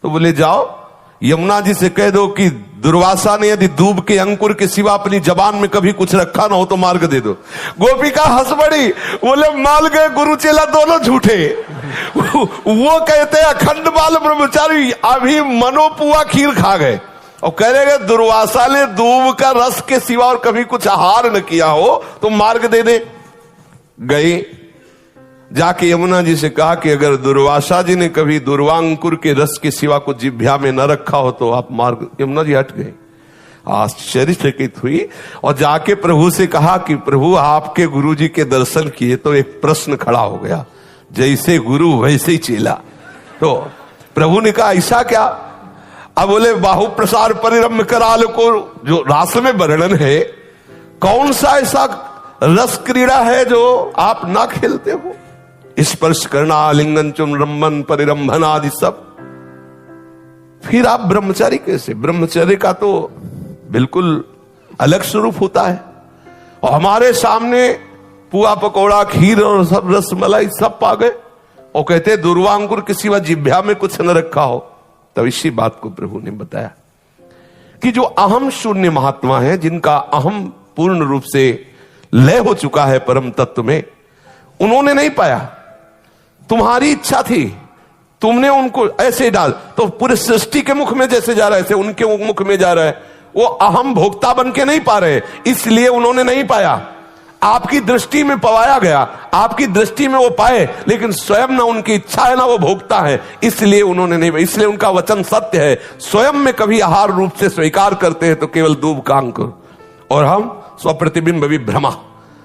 तो बोले जाओ यमुना जी से कह दो कि दुर्वासा ने यदि दूब के अंकुर के सिवा अपनी जबान में कभी कुछ रखा ना हो तो मार्ग दे दो। गोपिका हंस पड़ी, बोले मान गए गुरु चेला दोनों झूठे। वो कहते अखंड बाल ब्रह्मचारी अभी मनोपुआ खीर खा गए और कह रहे दुर्वासा ने दूब का रस के सिवा और कभी कुछ आहार न किया हो तो मार्ग दे दे। गए जाके यमुना जी से कहा कि अगर दुर्वासा जी ने कभी दुर्वांकुर के रस के सिवा को जिह्वा में न रखा हो तो आप मार्ग। यमुना जी हट गए, आश्चर्यचकित हुई और जाके प्रभु से कहा कि प्रभु आपके गुरु जी के दर्शन किए तो एक प्रश्न खड़ा हो गया, जैसे गुरु वैसे ही चेला। तो प्रभु ने कहा ऐसा क्या? अब बोले बाहु प्रसार परिरम्य कराल को जो रास में वर्णन है, कौन सा ऐसा रस क्रीड़ा है जो आप ना खेलते हो? स्पर्श करना, आलिंगन, चुम्बन, परिरंभन आदि सब। फिर आप ब्रह्मचारी कैसे? ब्रह्मचर्य का तो बिल्कुल अलग स्वरूप होता है। और हमारे सामने पुआ पकौड़ा खीर और सब रसमलाई सब पा गए और कहते दुर्वांकुर के सिवा जिह्वा में कुछ न रखा हो। तब इसी बात को प्रभु ने बताया कि जो अहम शून्य महात्मा है, जिनका अहम पूर्ण रूप से लय हो चुका है परम तत्व में, उन्होंने नहीं पाया। तुम्हारी इच्छा थी, तुमने उनको ऐसे डाल तो पूरे सृष्टि के मुख में जैसे जा रहा है ऐसे उनके मुख में जा रहा है। वो अहम भोक्ता बन के नहीं पा रहे, इसलिए उन्होंने नहीं पाया। आपकी दृष्टि में पवाया गया, आपकी दृष्टि में वो पाए, लेकिन स्वयं ना उनकी इच्छा है ना वो भोक्ता है, इसलिए उन्होंने नहीं। इसलिए उनका वचन सत्य है, स्वयं में कभी आहार रूप से स्वीकार करते हैं तो केवल दूब का अंकुर, और हम स्वप्रतिबिंब विभ्रमा।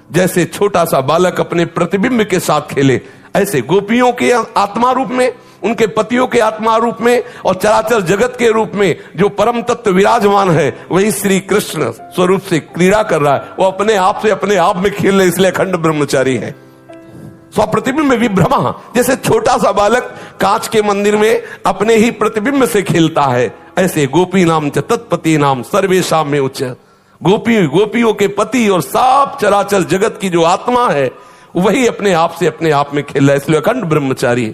जैसे छोटा सा बालक अपने प्रतिबिंब के साथ खेले, ऐसे गोपियों के आत्मा रूप में, उनके पतियों के आत्मा रूप में और चराचर जगत के रूप में जो परम तत्व विराजमान है, वही श्री कृष्ण स्वरूप से क्रीड़ा कर रहा है। वो अपने आप से अपने आप में खेल रहे, इसलिए अखंड ब्रह्मचारी है। स्वप्रतिबिंब विभ्रमा, जैसे छोटा सा बालक कांच के मंदिर में अपने ही प्रतिबिंब से खेलता है, ऐसे गोपी नाम च तत्पति नाम सर्वेशाम में उच्च। गोपियों के पति और सब चराचर जगत की जो आत्मा है, वही अपने आप से अपने आप में खेल रहा है, इसलिए अखंड ब्रह्मचारी।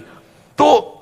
तो